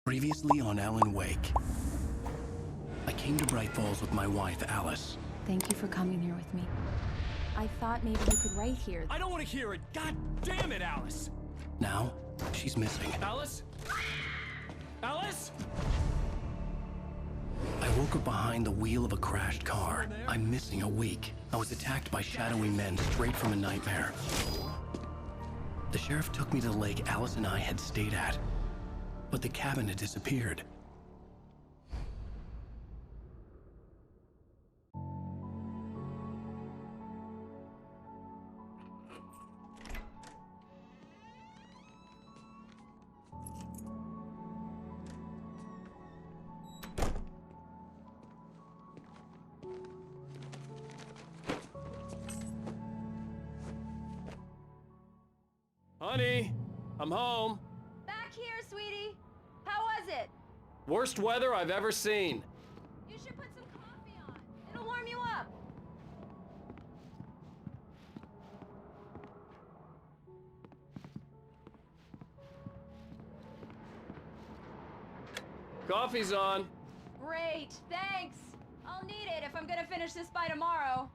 Previously on Alan Wake. I came to Bright Falls with my wife, Alice. Thank you for coming here with me. I thought maybe you could write here. I don't want to hear it! God damn it, Alice! Now, she's missing. Alice? Alice? I woke up behind the wheel of a crashed car. I'm missing a week. I was attacked by shadowy men straight from a nightmare. The sheriff took me to the lake Alice and I had stayed at. But the cabin had disappeared. Honey, I'm home. Back here, sweetie. How was it? Worst weather I've ever seen. You should put some coffee on. It'll warm you up. Coffee's on. Great, thanks. I'll need it if I'm gonna finish this by tomorrow.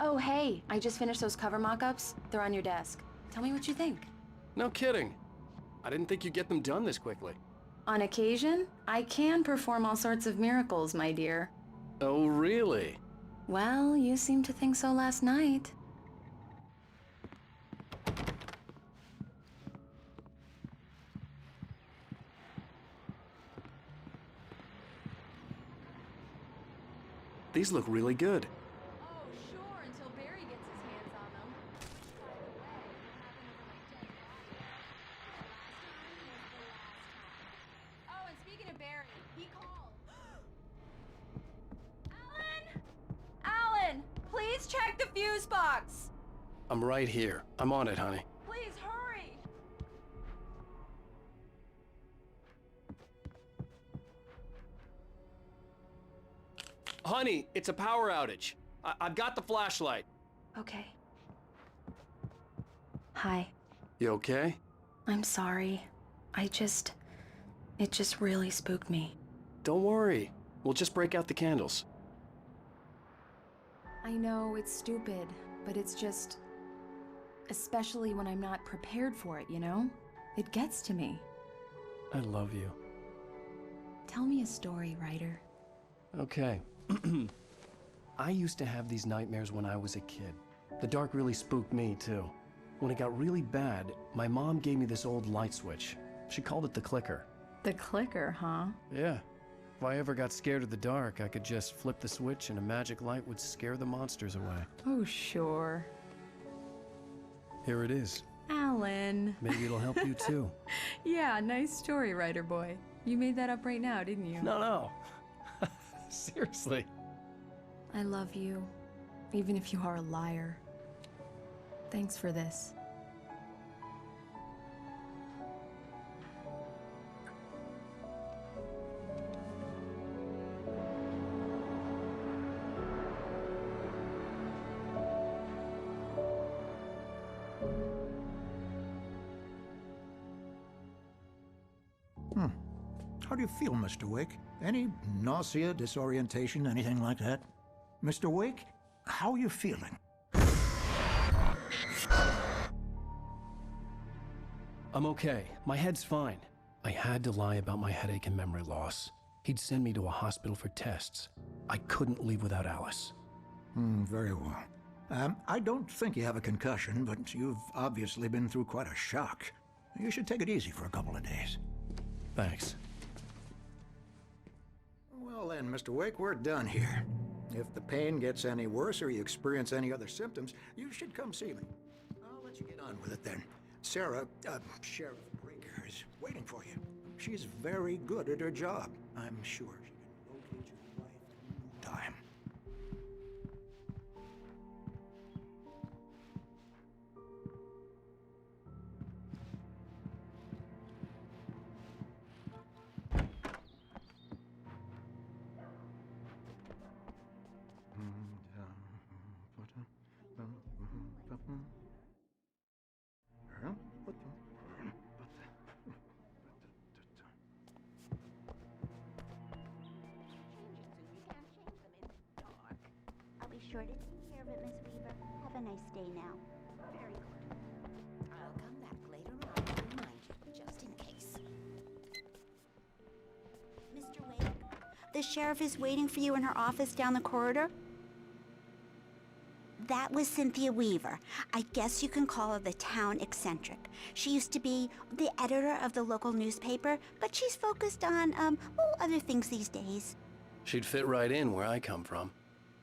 Oh, hey, I just finished those cover mock-ups. They're on your desk. Tell me what you think. No kidding. I didn't think you'd get them done this quickly. On occasion, I can perform all sorts of miracles, my dear. Oh, really? Well, you seemed to think so last night. These look really good. Oh, sure, until Barry gets his hands on them. By the way, what happened over my dead body? Last time was the last time. Oh, and speaking of Barry, he called. Alan! Alan! Please check the fuse box! I'm right here. I'm on it, honey. Please hurry! Honey, it's a power outage. I've got the flashlight. Okay. Hi. You okay? I'm sorry. It just really spooked me. Don't worry. We'll just break out the candles. I know it's stupid, but it's just... especially when I'm not prepared for it, you know? It gets to me. I love you. Tell me a story, writer. Okay. I used to have these nightmares when I was a kid. The dark really spooked me, too. When it got really bad, my mom gave me this old light switch. She called it the clicker. The clicker, huh? Yeah. If I ever got scared of the dark, I could just flip the switch and a magic light would scare the monsters away. Oh, sure. Here it is. Alan. Maybe it'll help you, too. Yeah, nice story, writer boy. You made that up right now, didn't you? No. Seriously. I love you, even if you are a liar. Thanks for this. How do you feel, Mr. Wake? Any nausea, disorientation, anything like that? Mr. Wake, how are you feeling? I'm okay. My head's fine. I had to lie about my headache and memory loss. He'd send me to a hospital for tests. I couldn't leave without Alice. Very well. I don't think you have a concussion, but you've obviously been through quite a shock. You should take it easy for a couple of days. Thanks. Well then, Mr. Wake, we're done here. If the pain gets any worse or you experience any other symptoms, you should come see me. I'll let you get on with it then. Sarah, Sheriff Breyker, is waiting for you. She's very good at her job. I'm sure she can locate your wife in no time. sure to take care of it, Miss Weaver. Have a nice day now. Very good. I'll come back later on to remind you, just in case. Mr. Wake, the sheriff is waiting for you in her office down the corridor. That was Cynthia Weaver. I guess you can call her the town eccentric. She used to be the editor of the local newspaper, but she's focused on, other things these days. She'd fit right in where I come from.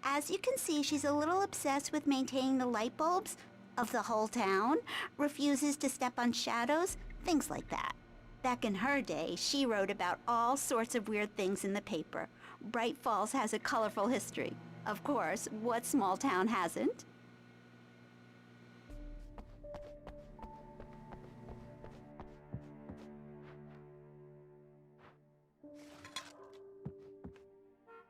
As you can see, she's a little obsessed with maintaining the light bulbs of the whole town, refuses to step on shadows, things like that. Back in her day, she wrote about all sorts of weird things in the paper. Bright Falls has a colorful history. Of course, what small town hasn't?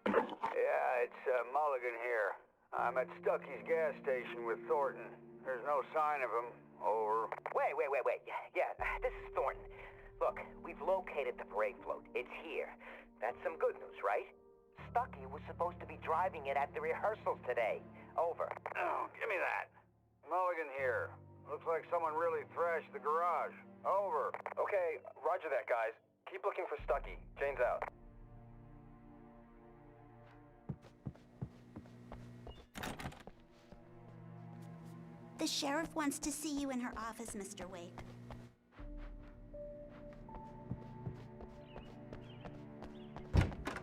Yeah, it's Mulligan here. I'm at Stucky's gas station with Thornton. There's no sign of him. Over. Wait. Yeah, this is Thornton. Look, we've located the parade float. It's here. That's some good news, right? Stucky was supposed to be driving it at the rehearsals today. Over. Oh, give me that. Mulligan here. Looks like someone really thrashed the garage. Over. Okay, roger that, guys. Keep looking for Stucky. Jane's out. The sheriff wants to see you in her office, Mr. Wake.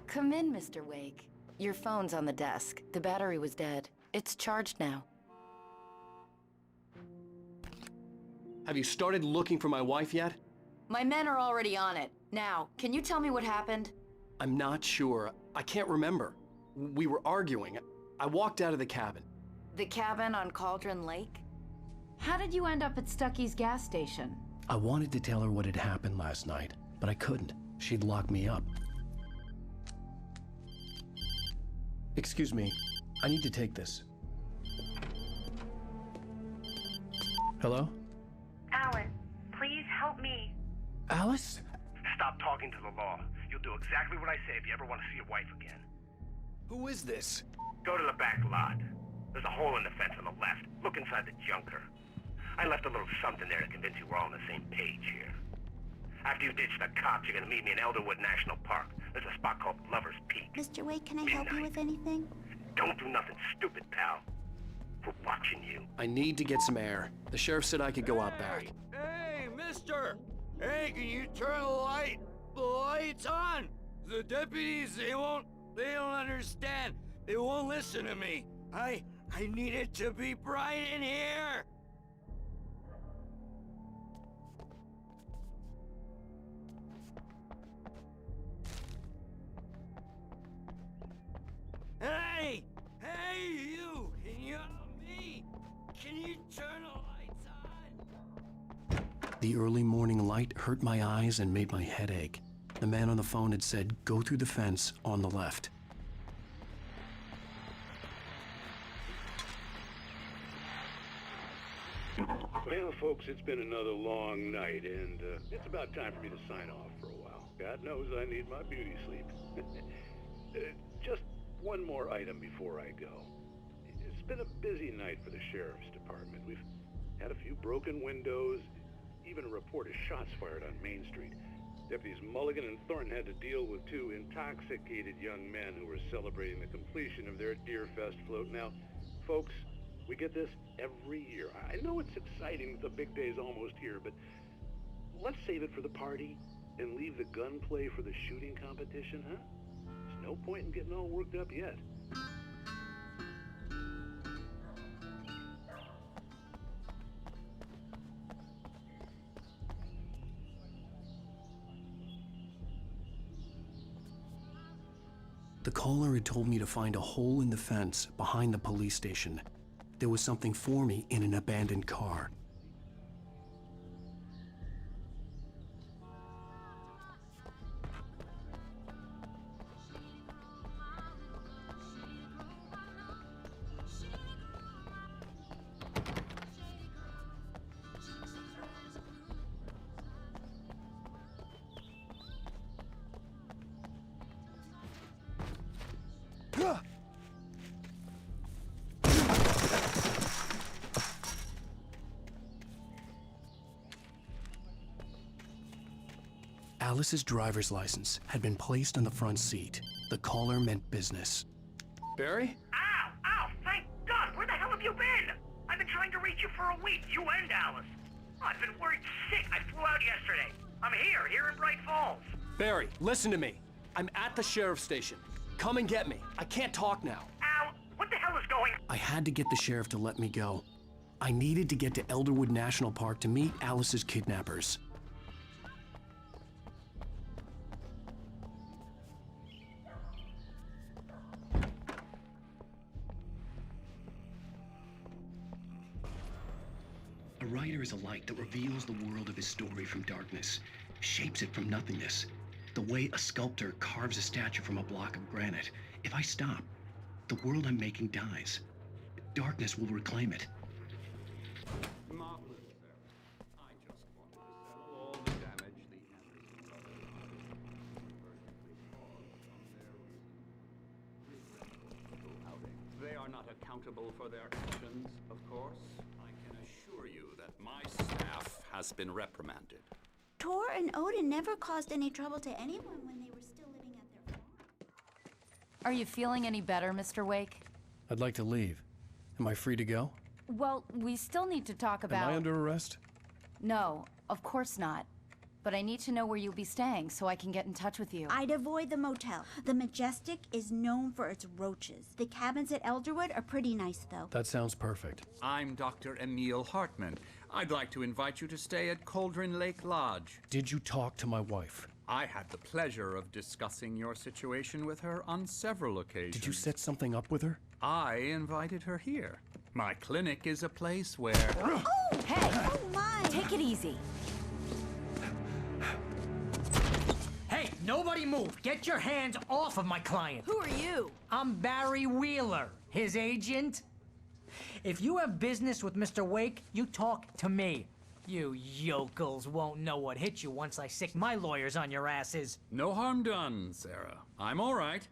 Come in, Mr. Wake. Your phone's on the desk. The battery was dead. It's charged now. Have you started looking for my wife yet? My men are already on it. Now, can you tell me what happened? I'm not sure. I can't remember. We were arguing. I walked out of the cabin. The cabin on Cauldron Lake? How did you end up at Stucky's gas station? I wanted to tell her what had happened last night, but I couldn't. She'd lock me up. Excuse me, I need to take this. Hello? Alan, please help me. Alice? Stop talking to the law. You'll do exactly what I say if you ever want to see your wife again. Who is this? Go to the back lot. There's a hole in the fence on the left. Look inside the junker. I left a little something there to convince you we're all on the same page here. After you ditch the cops, you're gonna meet me in Elderwood National Park. There's a spot called Lover's Peak. Mr. Wake, can I help you with anything? Don't do nothing stupid, pal. We're watching you. I need to get some air. The sheriff said I could go out back. Hey, mister! Hey, can you turn the lights on? The deputies, they don't understand. They won't listen to me. I need it to be bright in here. Hey, you! Can you help me? Can you turn the lights on? The early morning light hurt my eyes and made my head ache. The man on the phone had said, go through the fence on the left. Well, folks, it's been another long night, and it's about time for me to sign off for a while. God knows I need my beauty sleep. Just one more item before I go. It's been a busy night for the sheriff's department. We've had a few broken windows, even a report of shots fired on Main Street. Deputies Mulligan and Thornton had to deal with two intoxicated young men who were celebrating the completion of their Deer Fest float. Now, folks, we get this every year. I know it's exciting, the big day's almost here, but let's save it for the party and leave the gunplay for the shooting competition, huh? There's no point in getting all worked up yet. The caller had told me to find a hole in the fence behind the police station. There was something for me in an abandoned car. Alice's driver's license had been placed on the front seat. The caller meant business. Barry? Ow! Ow! Thank God! Where the hell have you been? I've been trying to reach you for a week, you and Alice. I've been worried sick. I flew out yesterday. I'm here in Bright Falls. Barry, listen to me. I'm at the sheriff's station. Come and get me. I can't talk now. Al, what the hell is going on? I had to get the sheriff to let me go. I needed to get to Elderwood National Park to meet Alice's kidnappers. A writer is a light that reveals the world of his story from darkness, shapes it from nothingness. The way a sculptor carves a statue from a block of granite. If I stop, the world I'm making dies. Darkness will reclaim it. Marvelous, sir. I just wanted to settle all the damage the Anderson brothers They are not accountable for their actions, of course. I can assure you that my staff has been reprimanded. Tor and Odin never caused any trouble to anyone when they were still living at their farm. Are you feeling any better, Mr. Wake? I'd like to leave. Am I free to go? Well, we still need to talk about... Am I under arrest? No, of course not. But I need to know where you'll be staying so I can get in touch with you. I'd avoid the motel. The Majestic is known for its roaches. The cabins at Elderwood are pretty nice, though. That sounds perfect. I'm Dr. Emil Hartman. I'd like to invite you to stay at Cauldron Lake Lodge. Did you talk to my wife? I had the pleasure of discussing your situation with her on several occasions. Did you set something up with her? I invited her here. My clinic is a place where... Oh! Hey! Oh, my! Take it easy. Hey, nobody move! Get your hands off of my client! Who are you? I'm Barry Wheeler, his agent. If you have business with Mr. Wake, you talk to me. You yokels won't know what hit you once I sick my lawyers on your asses. No harm done, Sarah. I'm all right.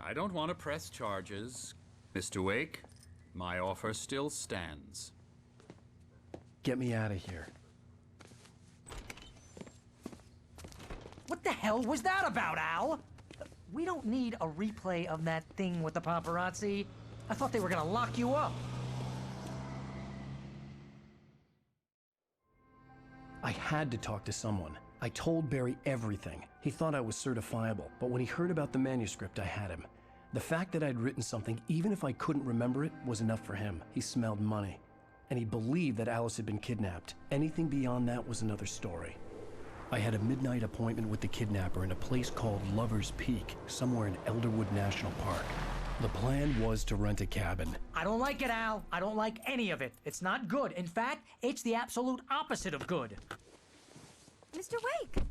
I don't want to press charges. Mr. Wake, my offer still stands. Get me out of here. What the hell was that about, Al? We don't need a replay of that thing with the paparazzi. I thought they were gonna lock you up. I had to talk to someone. I told Barry everything. He thought I was certifiable, but when he heard about the manuscript, I had him. The fact that I'd written something, even if I couldn't remember it, was enough for him. He smelled money. And he believed that Alice had been kidnapped. Anything beyond that was another story. I had a midnight appointment with the kidnapper in a place called Lover's Peak, somewhere in Elderwood National Park. The plan was to rent a cabin. I don't like it, Al. I don't like any of it. It's not good. In fact, it's the absolute opposite of good. Mr. Wake!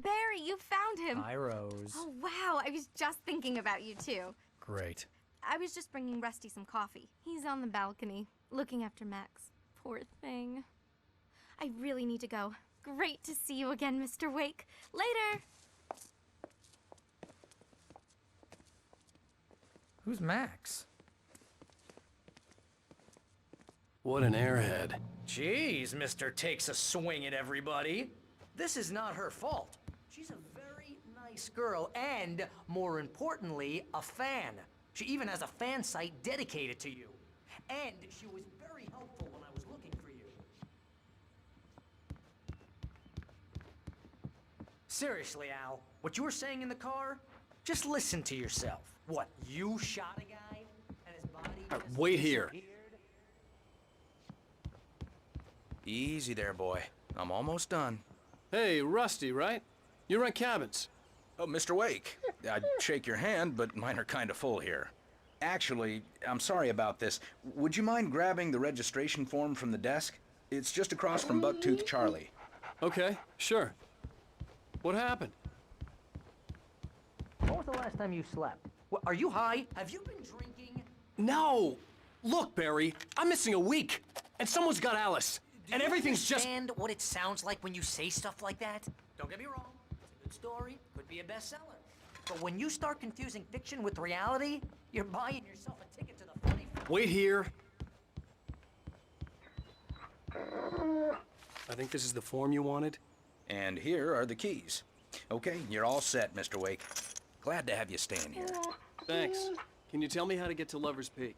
Barry, you found him! Hi, Rose. Oh, wow. I was just thinking about you, too. Great. I was just bringing Rusty some coffee. He's on the balcony, looking after Max. Poor thing. I really need to go. Great to see you again, Mr. Wake. Later! Who's Max? What an airhead. Jeez, Mr. Takes a swing at everybody. This is not her fault. She's a very nice girl and, more importantly, a fan. She even has a fan site dedicated to you. And she was very helpful when I was looking for you. Seriously, Al, what you were saying in the car? Just listen to yourself. What, you shot a guy and his body just Wait here. disappeared? Easy there, boy. I'm almost done. Hey, Rusty, right? You rent cabins. Oh, Mr. Wake. I'd shake your hand, but mine are kind of full here. Actually, I'm sorry about this. Would you mind grabbing the registration form from the desk? It's just across from Bucktooth Charlie. Okay, sure. What happened? When was the last time you slept? What, are you high? Have you been drinking? No! Look, Barry, I'm missing a week, and someone's got Alice, and everything's just... Do you understand what it sounds like when you say stuff like that? Don't get me wrong, it's a good story, could be a bestseller. But when you start confusing fiction with reality, you're buying yourself a ticket to the funny... Wait here. I think this is the form you wanted. And here are the keys. Okay, you're all set, Mr. Wake. Glad to have you staying here. Thanks. Can you tell me how to get to Lover's Peak?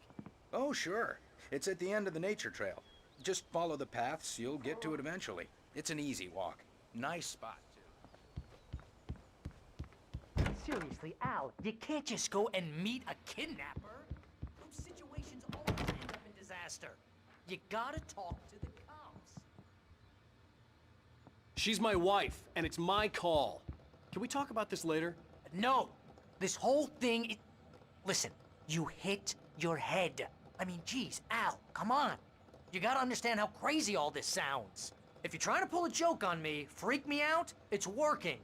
Oh, sure. It's at the end of the nature trail. Just follow the paths, you'll get to it eventually. It's an easy walk. Nice spot, too. Seriously, Al, you can't just go and meet a kidnapper. Those situations always end up in disaster. You gotta talk to the cops. She's my wife, and it's my call. Can we talk about this later? No! This whole thing Listen, you hit your head. I mean, geez, Al, come on. You gotta understand how crazy all this sounds. If you're trying to pull a joke on me, freak me out, it's working.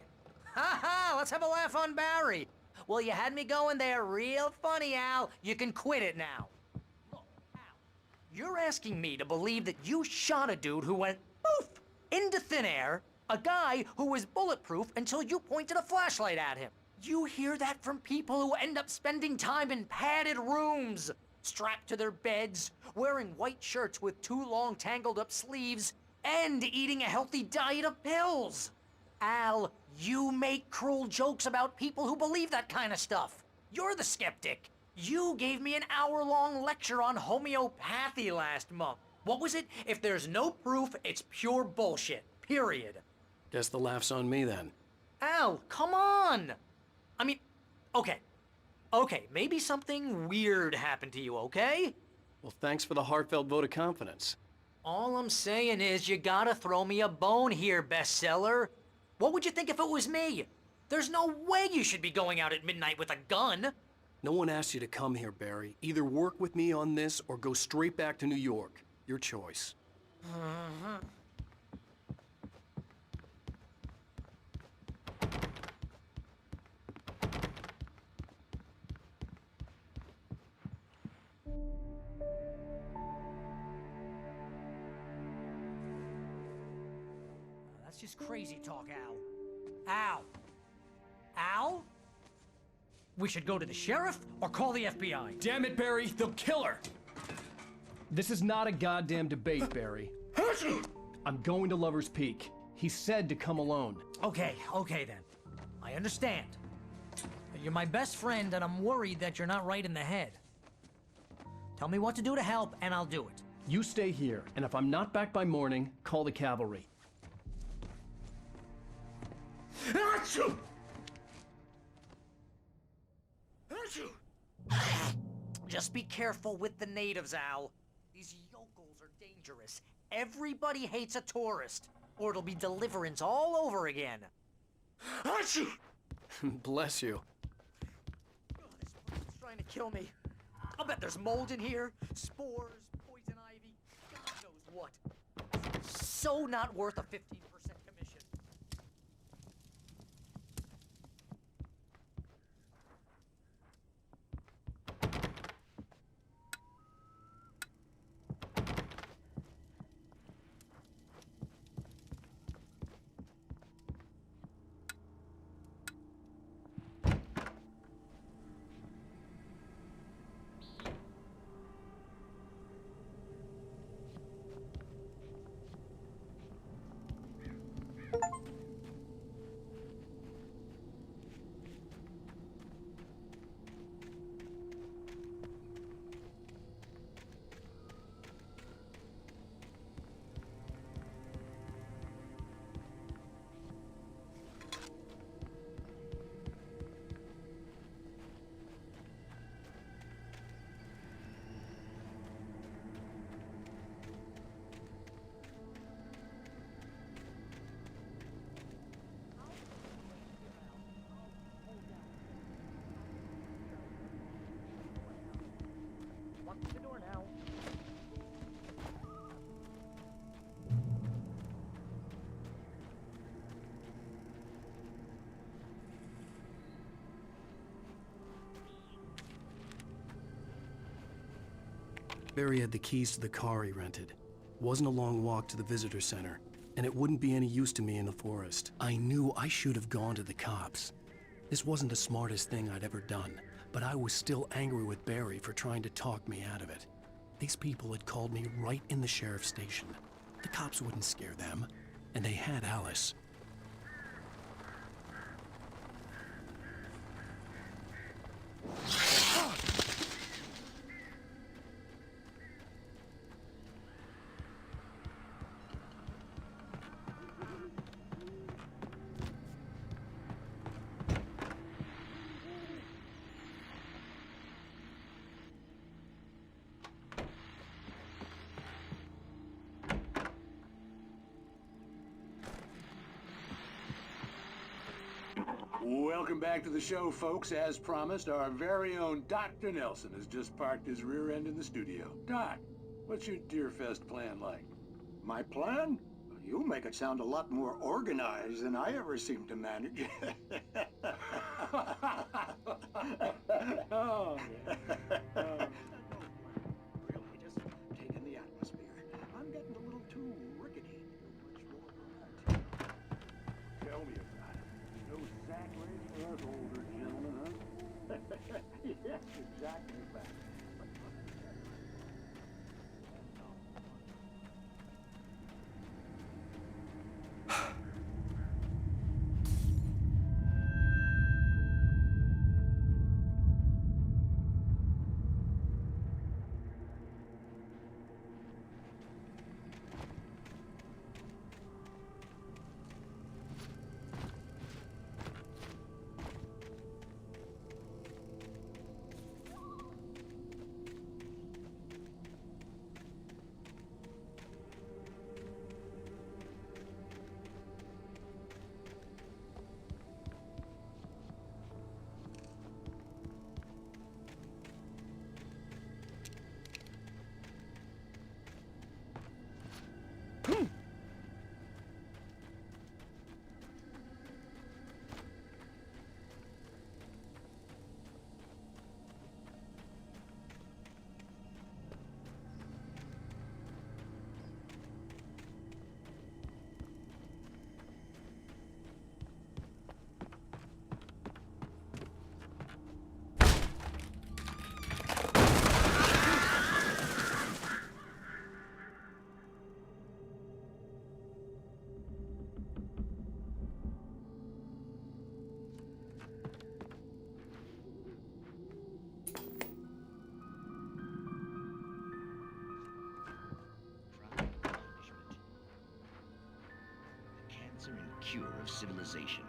Ha ha, let's have a laugh on Barry. Well, you had me going there real funny, Al. You can quit it now. Look, Al, you're asking me to believe that you shot a dude who went poof into thin air, a guy who was bulletproof until you pointed a flashlight at him. You hear that from people who end up spending time in padded rooms, strapped to their beds, wearing white shirts with too long tangled up sleeves, and eating a healthy diet of pills. Al, you make cruel jokes about people who believe that kind of stuff. You're the skeptic. You gave me an hour-long lecture on homeopathy last month. What was it? If there's no proof, it's pure bullshit. Period. Guess the laugh's on me then. Al, come on! I mean, okay, maybe something weird happened to you, okay? Well, thanks for the heartfelt vote of confidence. All I'm saying is you gotta throw me a bone here, bestseller. What would you think if it was me? There's no way you should be going out at midnight with a gun. No one asked you to come here, Barry. Either work with me on this or go straight back to New York. Your choice. That's just crazy talk, Al. Al? We should go to the sheriff or call the FBI. Damn it, Barry, they'll kill her! This is not a goddamn debate, Barry. I'm going to Lover's Peak. He said to come alone. Okay then. I understand. You're my best friend and I'm worried that you're not right in the head. Tell me what to do to help and I'll do it. You stay here, and if I'm not back by morning, call the cavalry. Just be careful with the natives, Al. These yokels are dangerous. Everybody hates a tourist, or it'll be Deliverance all over again. Bless you. Oh, this person's trying to kill me. I'll bet there's mold in here, spores, poison ivy, God knows what. So not worth a 15% commission. The door now. Barry had the keys to the car he rented. Wasn't a long walk to the visitor center, and it wouldn't be any use to me in the forest. I knew I should have gone to the cops. This wasn't the smartest thing I'd ever done, but I was still angry with Barry for trying to talk me out of it. These people had called me right in the sheriff's station. The cops wouldn't scare them, and they had Alice. Welcome back to the show, folks. As promised, our very own Dr. Nelson has just parked his rear end in the studio. Doc, what's your Deerfest plan like? My plan? You make it sound a lot more organized than I ever seem to manage. Oh, Really, just taking the atmosphere. I'm getting a little too rickety. tell me about it. No sack race for us older gentlemen, huh? Yes, exactly. Cure of civilization.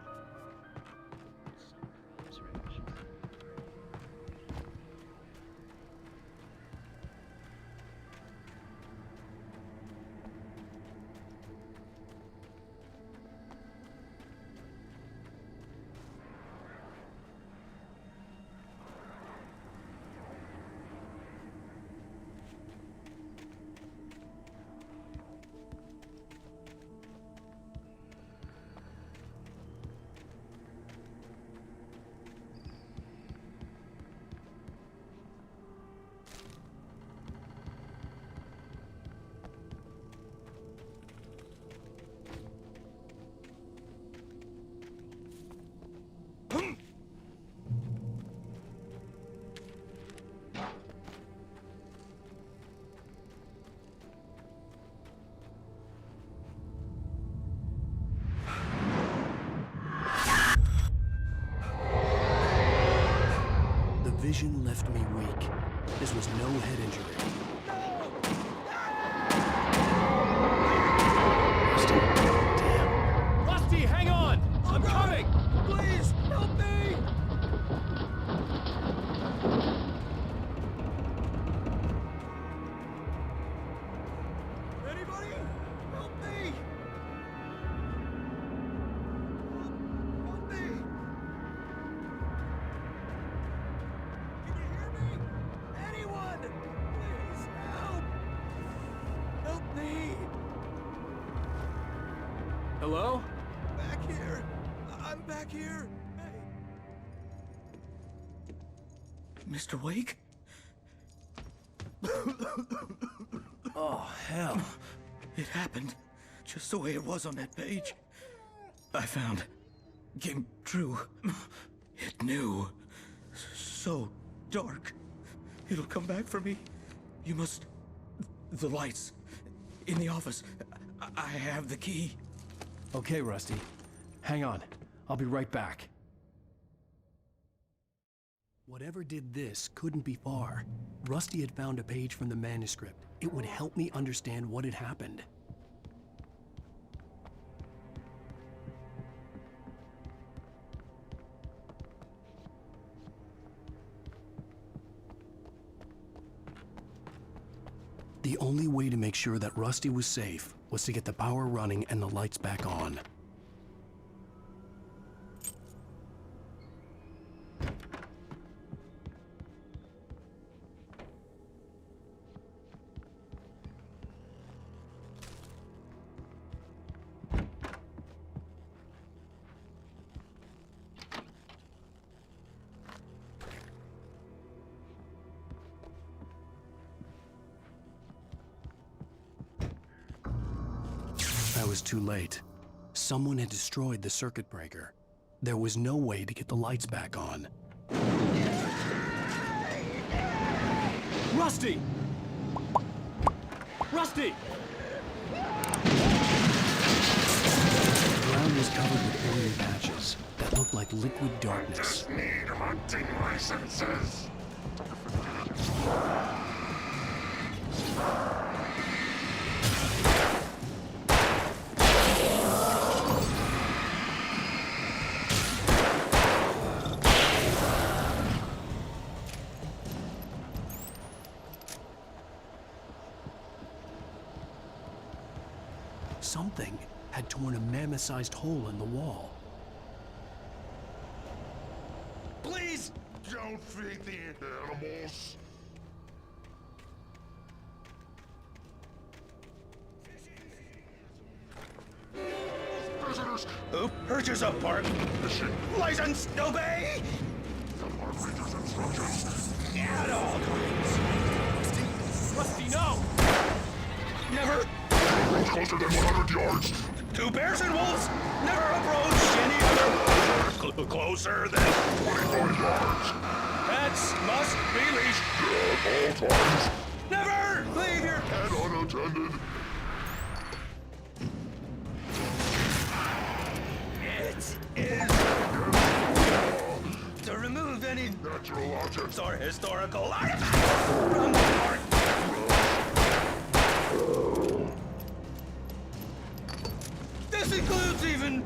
Vision left me weak. This was no head injury. Rusty, damn. Rusty, hang on! I'm coming! Please, help me! Anybody? Help me! Help me! Anyone! Please help! Help me! Hello? Back here! I'm back here! Hey! Mr. Wake? Oh, hell. It happened just the way it was on that page. I found. Came true. It knew. So dark. It'll come back for me. You must... The lights. In the office. I have the key. Okay, Rusty. Hang on. I'll be right back. Whatever did this couldn't be far. Rusty had found a page from the manuscript. It would help me understand what had happened. The only way to make sure that Rusty was safe was to get the power running and the lights back on. was too late. Someone had destroyed the circuit breaker. There was no way to get the lights back on. Rusty! Rusty! The ground was covered with oily patches that looked like liquid darkness. I just need hunting licenses. Something had torn a mammoth-sized hole in the wall. Please don't feed the animals. Visitors. Who purchase a park? License, obey! The park ranger's instructions. At all times. Rusty, no! Never. Approach closer than 100 yards. Two bears and wolves. Never approach any other. Closer than 25 yards. Pets must be leashed. At all times. Never leave your And unattended. It is to remove any natural objects or historical artifacts from the park. This includes even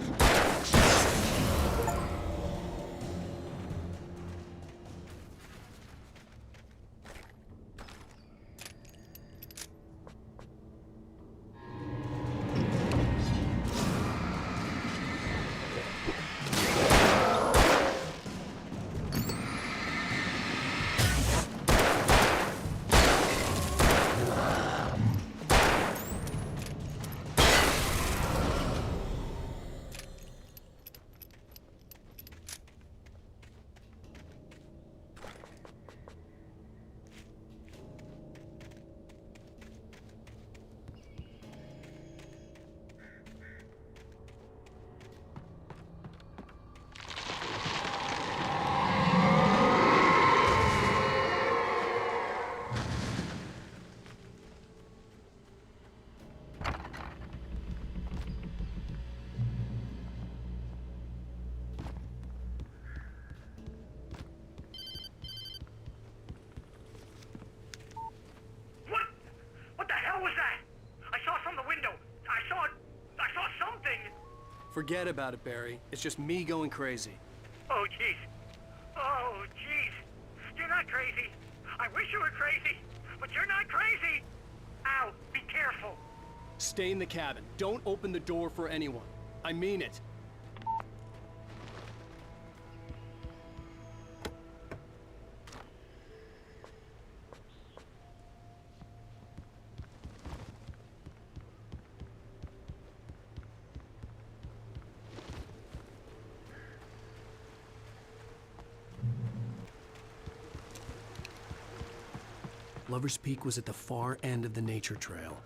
Forget about it, Barry. It's just me going crazy. Oh, jeez. Oh, jeez. You're not crazy. I wish you were crazy, but you're not crazy. Ow, be careful. Stay in the cabin. Don't open the door for anyone. I mean it. Lover's Peak was at the far end of the nature trail.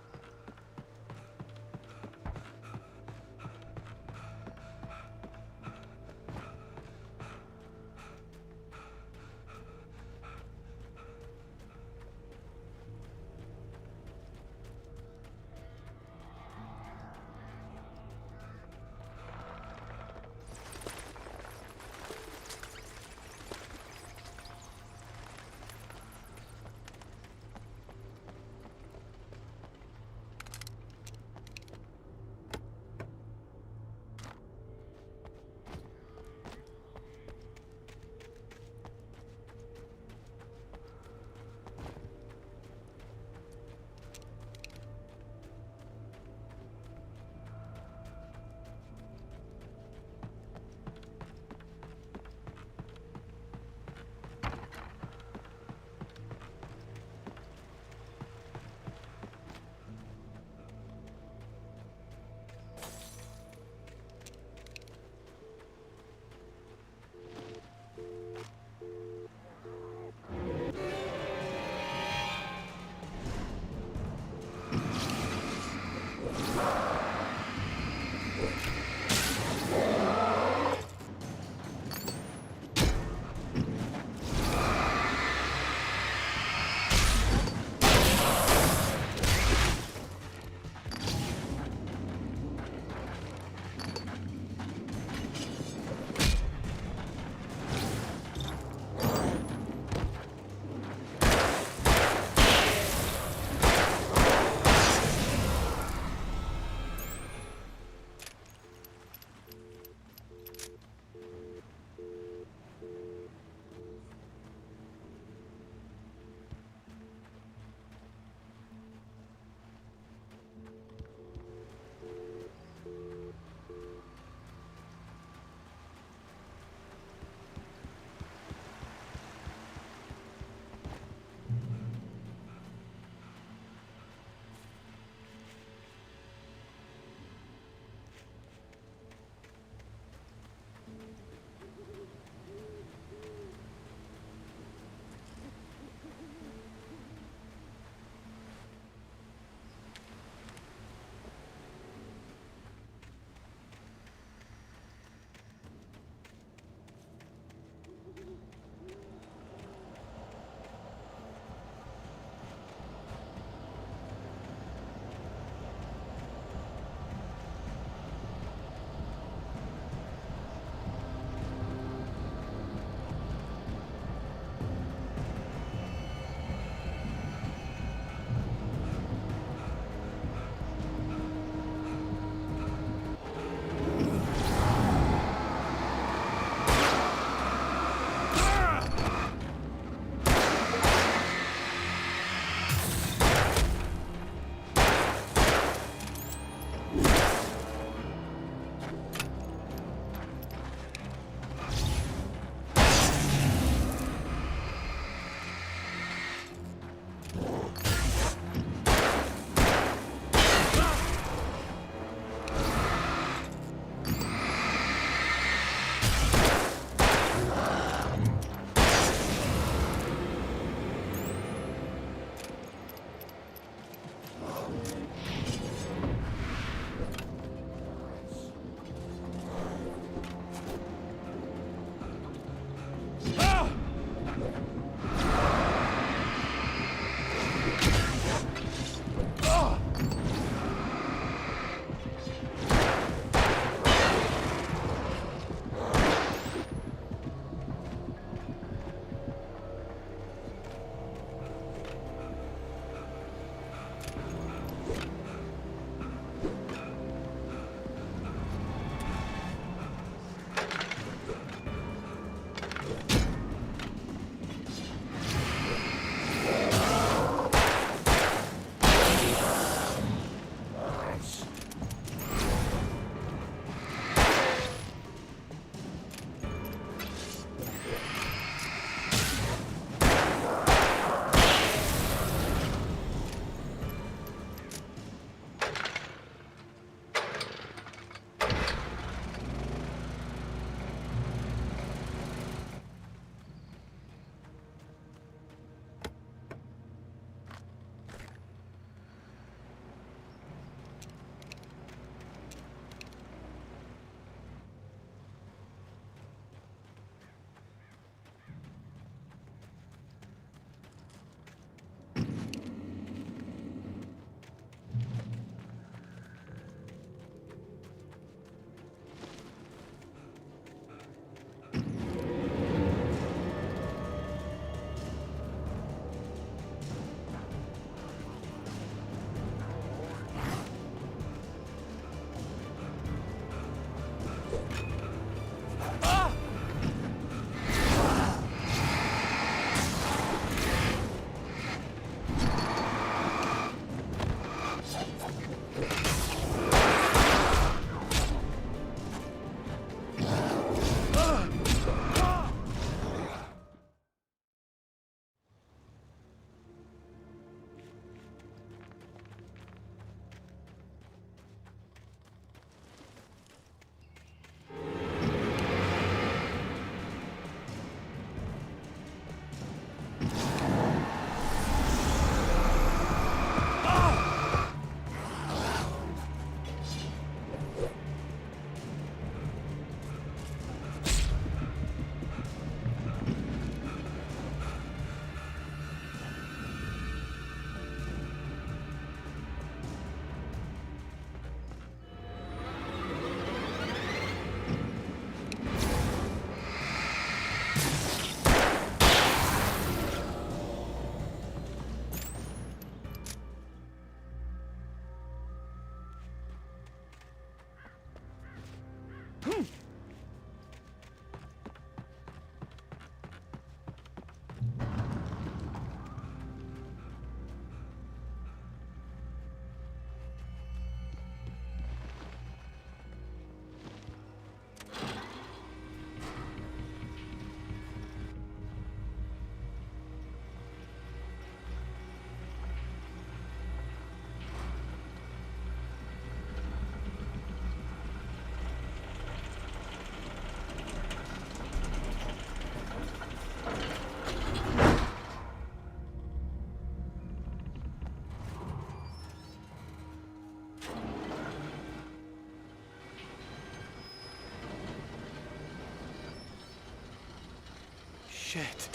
Shit.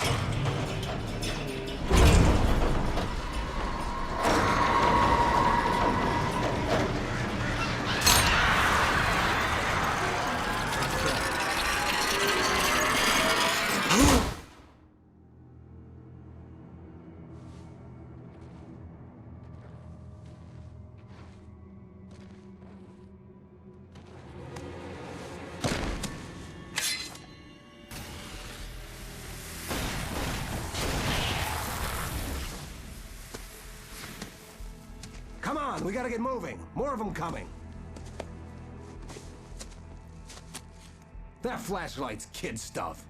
Come on, we gotta get moving. More of them coming. That flashlight's kid stuff.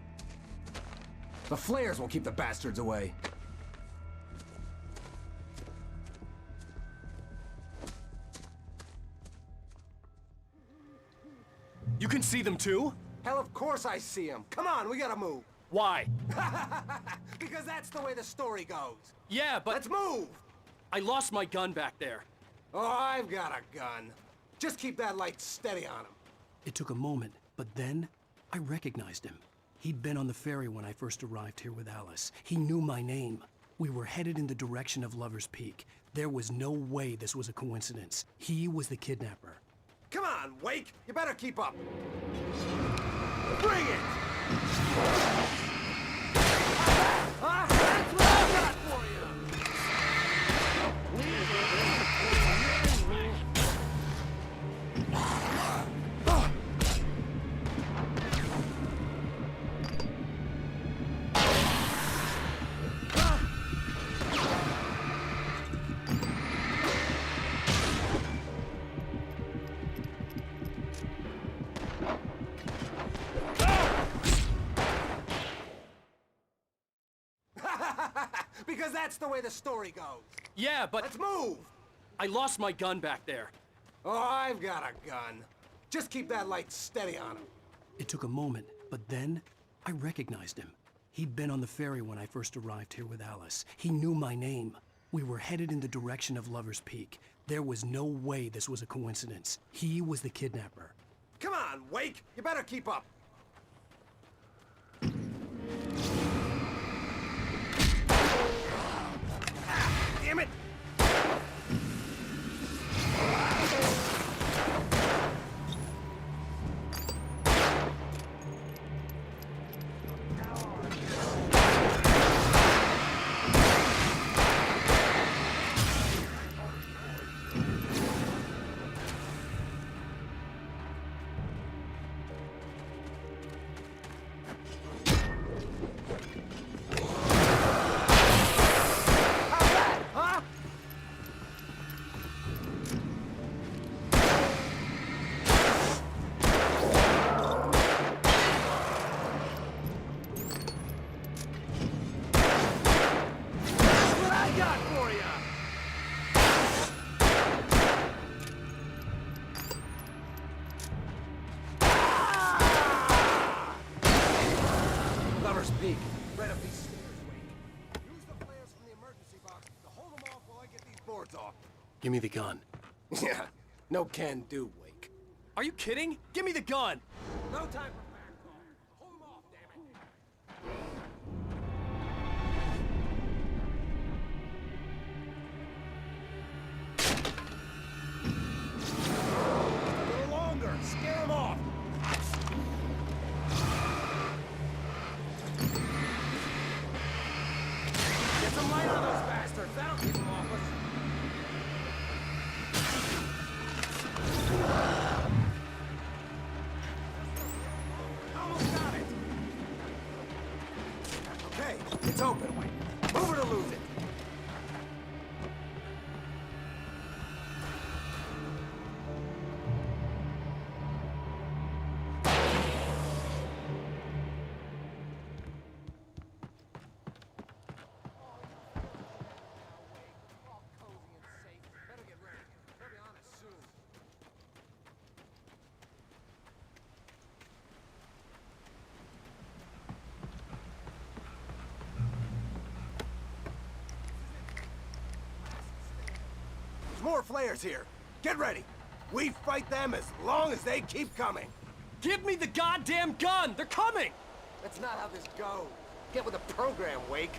The flares will keep the bastards away. You can see them too? Hell, of course I see them. Come on, we gotta move. Why? Because that's the way the story goes. Yeah, but... Let's move! I lost my gun back there. Oh, I've got a gun. Just keep that light steady on him. It took a moment, but then I recognized him. He'd been on the ferry when I first arrived here with Alice. He knew my name. We were headed in the direction of Lover's Peak. There was no way this was a coincidence. He was the kidnapper. Come on, Wake! You better keep up. Bring it! That's what I got for you! Because that's the way the story goes. Yeah, but... Let's move! I lost my gun back there. Oh, I've got a gun. Just keep that light steady on him. It took a moment, but then I recognized him. He'd been on the ferry when I first arrived here with Alice. He knew my name. We were headed in the direction of Lover's Peak. There was no way this was a coincidence. He was the kidnapper. Come on, Wake! You better keep up. Damn it! Peak. Right up these stairs, Wake. Use the flares from the emergency box to hold them off while I get these boards off. Give me the gun. Yeah, no can do, Wake. Are you kidding? Give me the gun! No time for back talk. Hold them off, damn it. A little longer. Scare them off. Get some light on those bastards. That'll keep them off us. Almost got it. Okay, it's open. Move it or lose it. More flares here. Get ready. We fight them as long as they keep coming. Give me the goddamn gun! They're coming! That's not how this goes. Get with the program, Wake.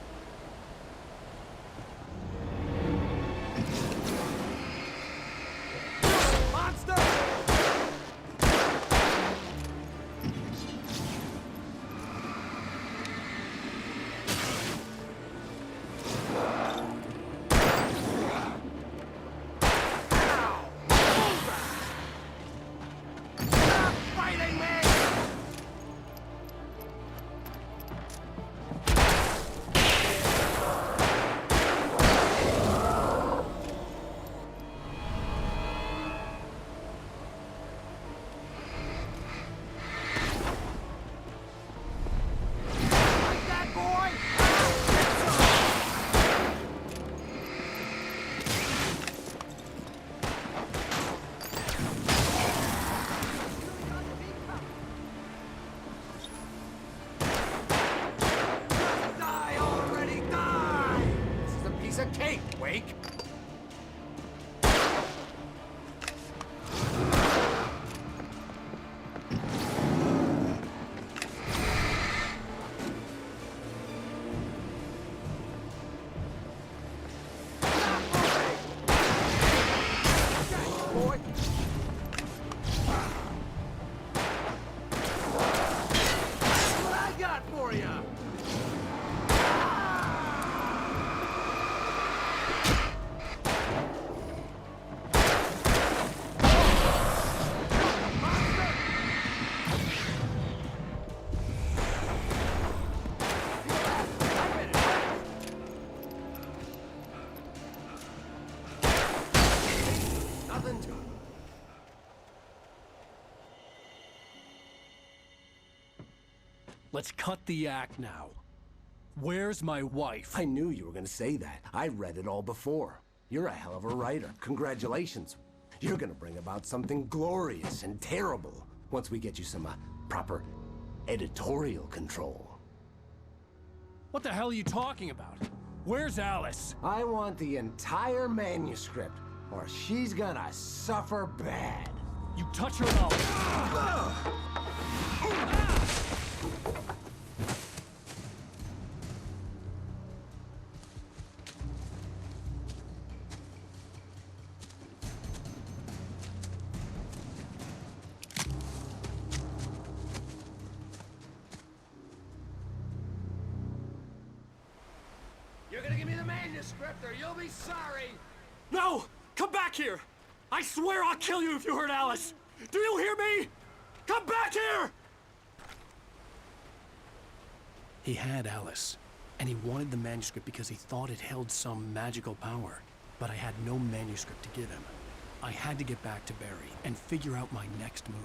Monster! Cake, Wake! Boy! What I got for you! Let's cut the act now. Where's my wife? I knew you were gonna say that. I read it all before. You're a hell of a writer. Congratulations. You're gonna bring about something glorious and terrible once we get you some proper editorial control. What the hell are you talking about? Where's Alice? I want the entire manuscript, or she's gonna suffer bad. You touch her now. You're gonna give me the manuscript, or you'll be sorry! No! Come back here! I swear I'll kill you if you hurt Alice! Do you hear me? Come back here! He had Alice, and he wanted the manuscript because he thought it held some magical power. But I had no manuscript to give him. I had to get back to Barry and figure out my next move.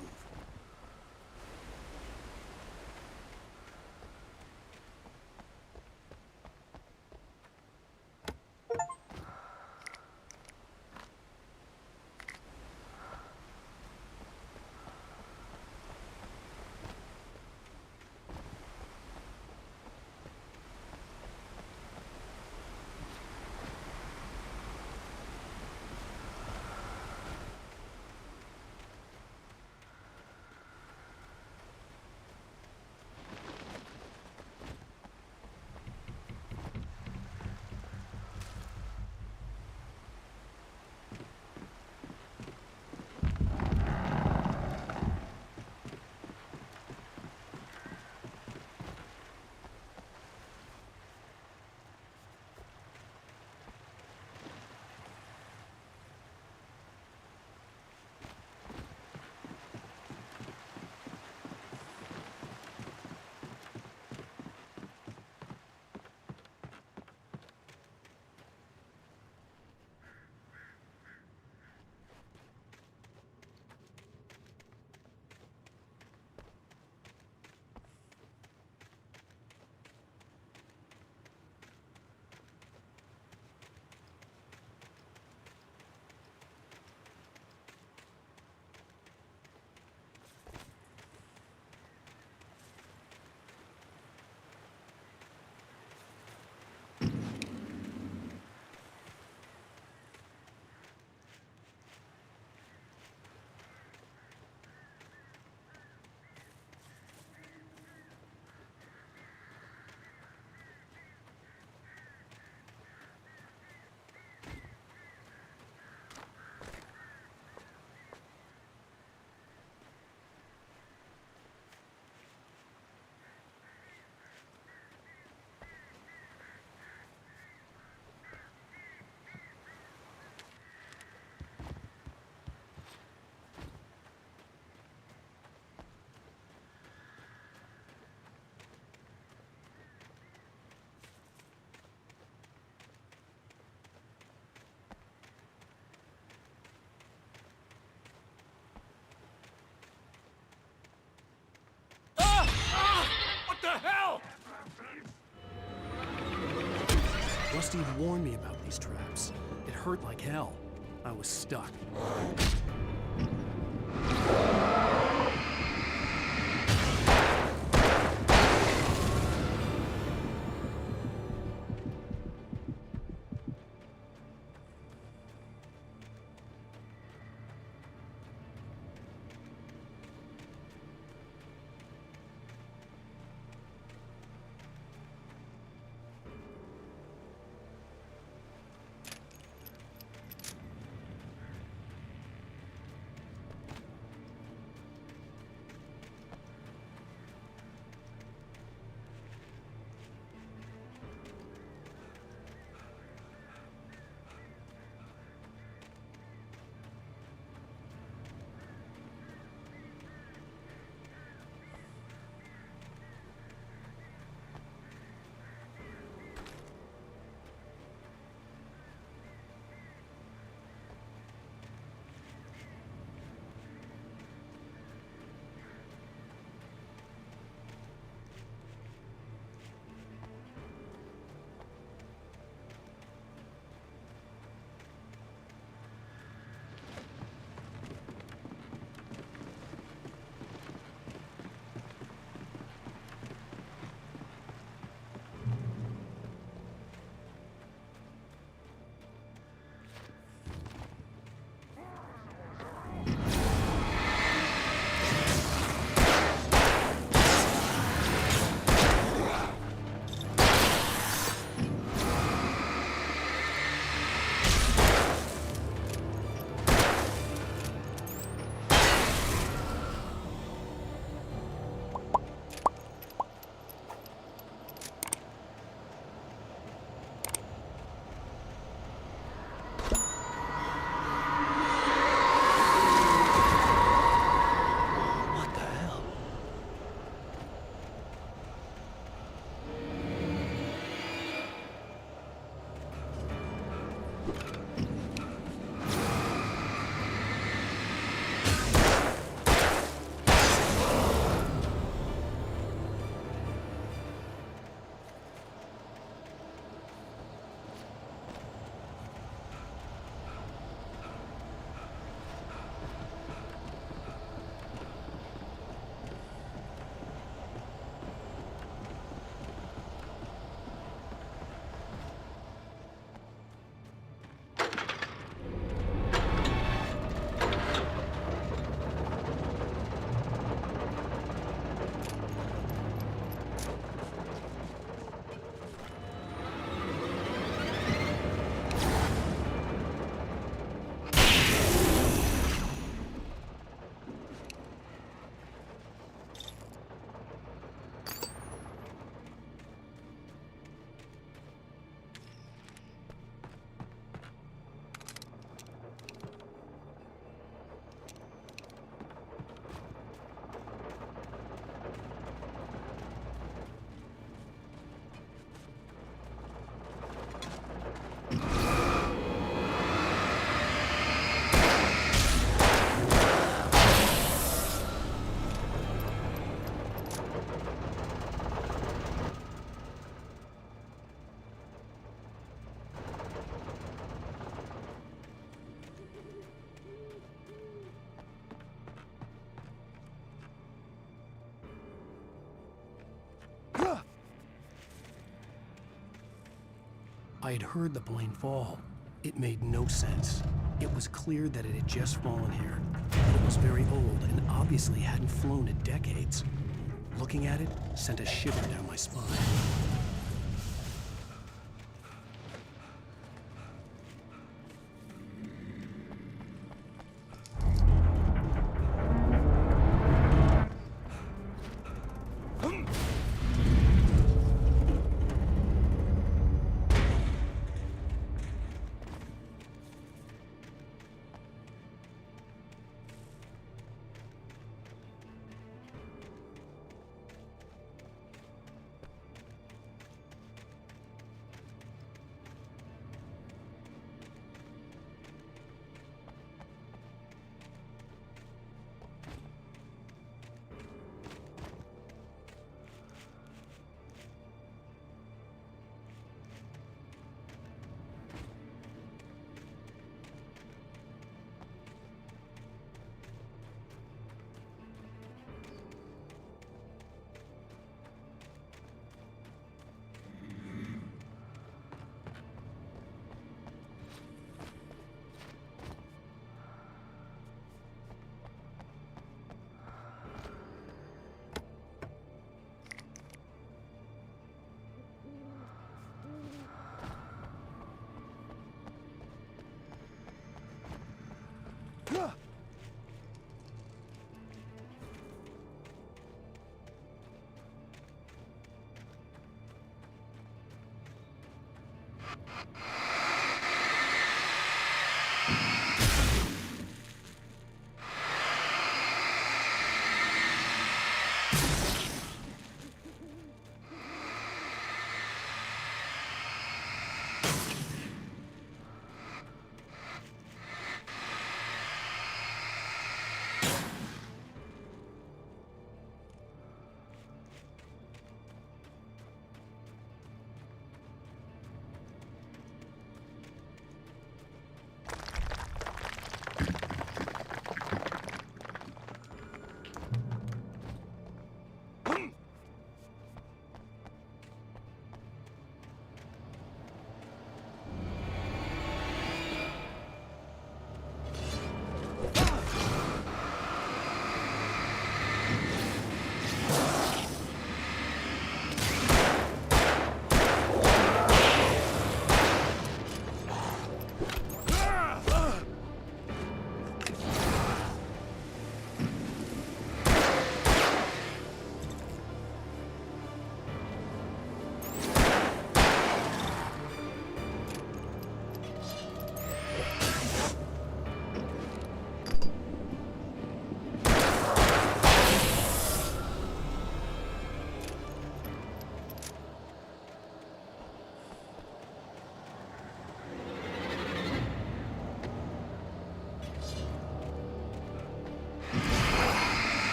Rusty had warned me about these traps. It hurt like hell. I was stuck. I had heard the plane fall. It made no sense. It was clear that it had just fallen here, but it was very old and obviously hadn't flown in decades. Looking at it sent a shiver down my spine.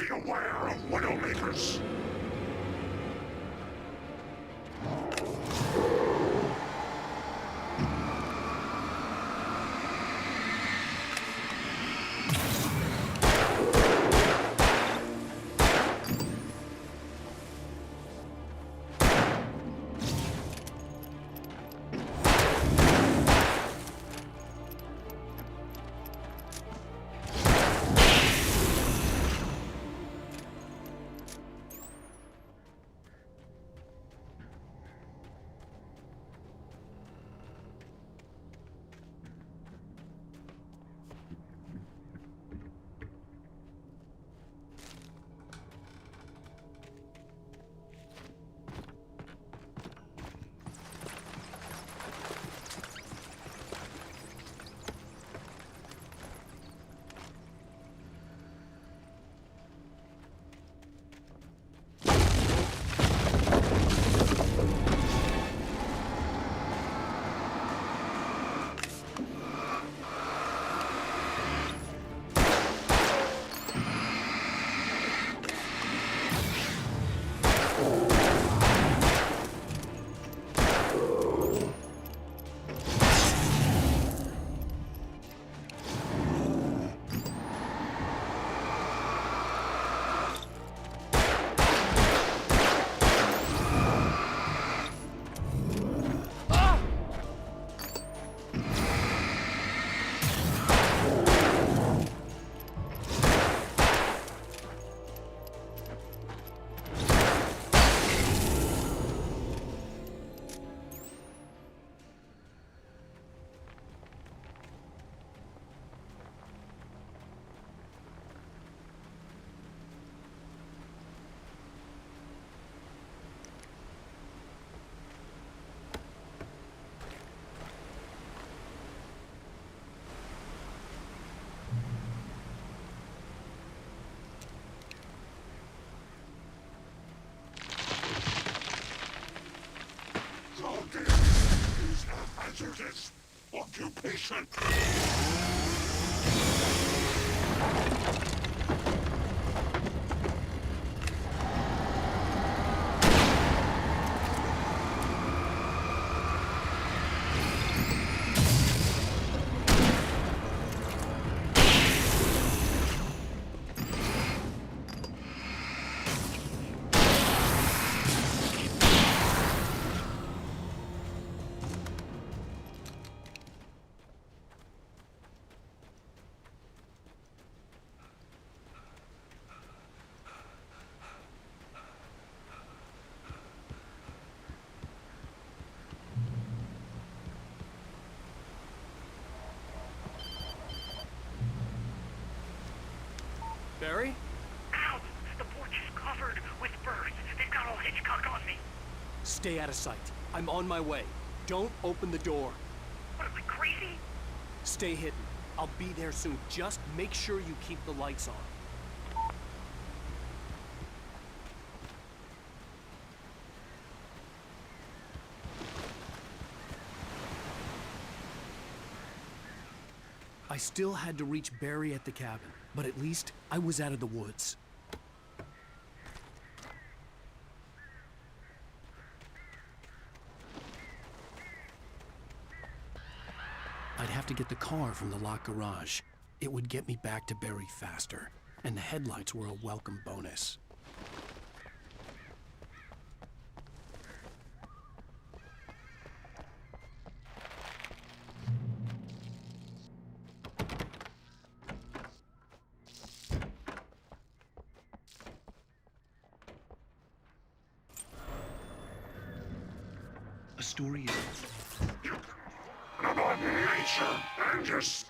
Beware of Widowmakers. Is a hazardous occupation. Barry? Ow! The porch is covered with birds. They've got all Hitchcock on me. Stay out of sight. I'm on my way. Don't open the door. What, am I crazy? Stay hidden. I'll be there soon. Just make sure you keep the lights on. I still had to reach Barry at the cabin, but at least I was out of the woods. I'd have to get the car from the locked garage. It would get me back to Barry faster, and the headlights were a welcome bonus. A story is... About nature and yourself.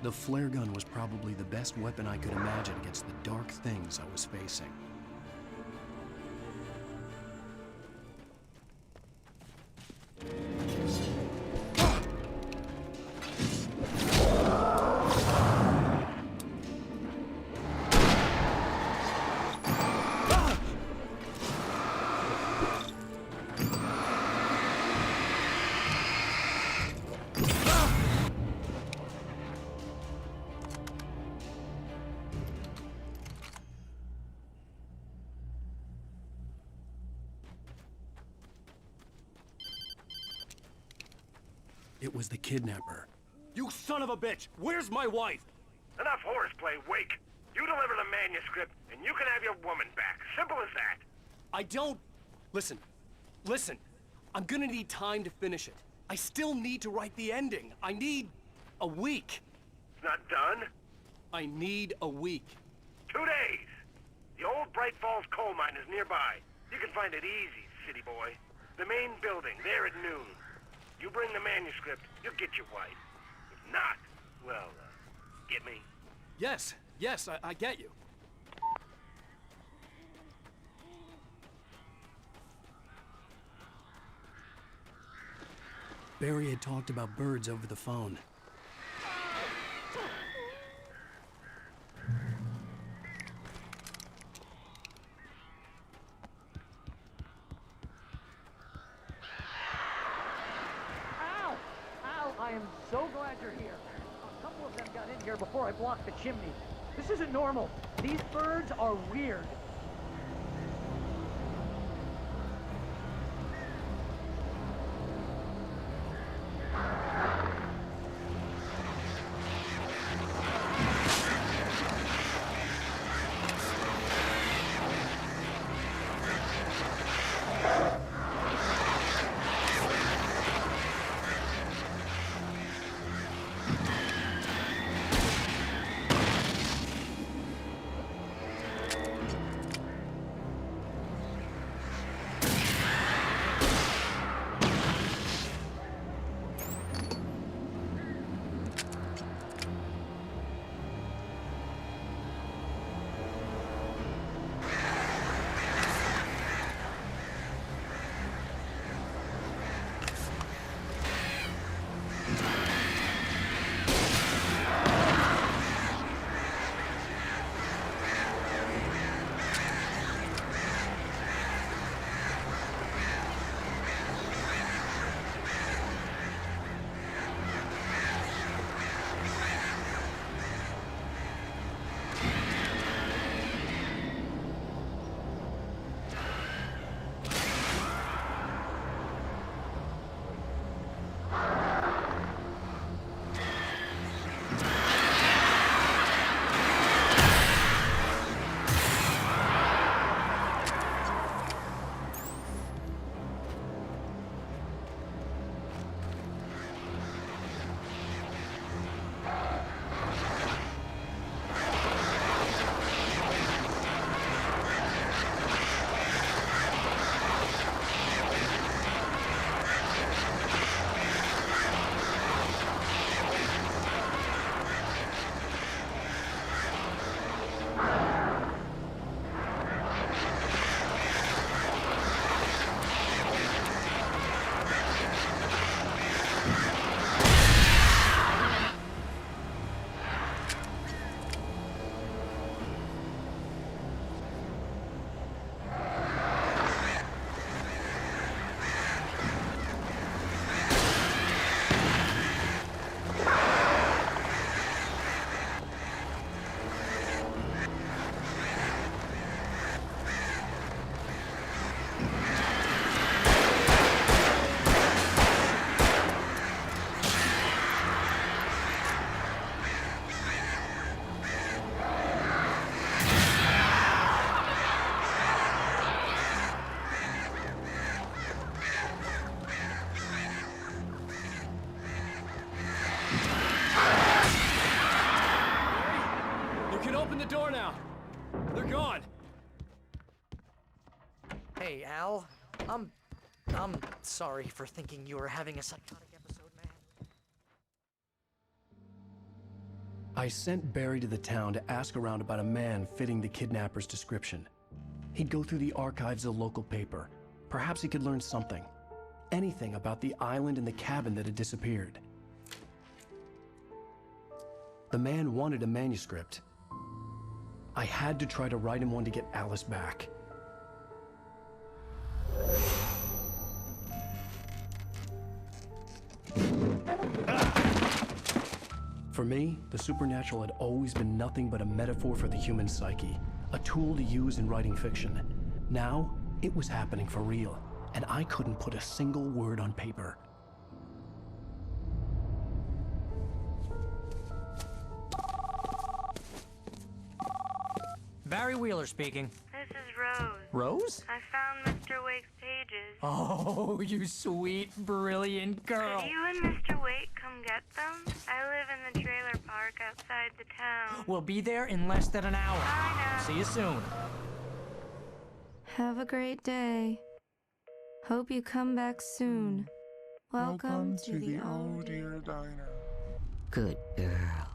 The flare gun was probably the best weapon I could imagine against the dark things I was facing. It was the kidnapper. You son of a bitch! Where's my wife? Enough horseplay, Wake. You deliver the manuscript, and you can have your woman back. Simple as that. I don't Listen. Listen. I'm gonna need time to finish it. I still need to write the ending. I need a week. It's not done? I need a week. 2 days! The old Bright Falls coal mine is nearby. You can find it easy, city boy. The main building, there at noon. You bring the manuscript, you'll get your wife. If not, well, get me? Yes, I get you. Barry had talked about birds over the phone. Ow! Ow, I am so glad you're here. A couple of them got in here before I blocked the chimney. This isn't normal. These birds are weird. the door now. They're gone. Hey, Al. I'm sorry for thinking you were having a psychotic episode, man. I sent Barry to the town to ask around about a man fitting the kidnapper's description. He'd go through the archives of the local paper. Perhaps he could learn something. Anything about the island and the cabin that had disappeared. The man wanted a manuscript. I had to try to write him one to get Alice back. For me, the supernatural had always been nothing but a metaphor for the human psyche, a tool to use in writing fiction. Now, it was happening for real, and I couldn't put a single word on paper. Barry Wheeler speaking. This is Rose. Rose? I found Mr. Wake's pages. Oh, you sweet, brilliant girl. Could you and Mr. Wake come get them? I live in the trailer park outside the town. We'll be there in less than an hour. Bye now. See you soon. Have a great day. Hope you come back soon. Welcome to the Oh Dear Diner. Good girl.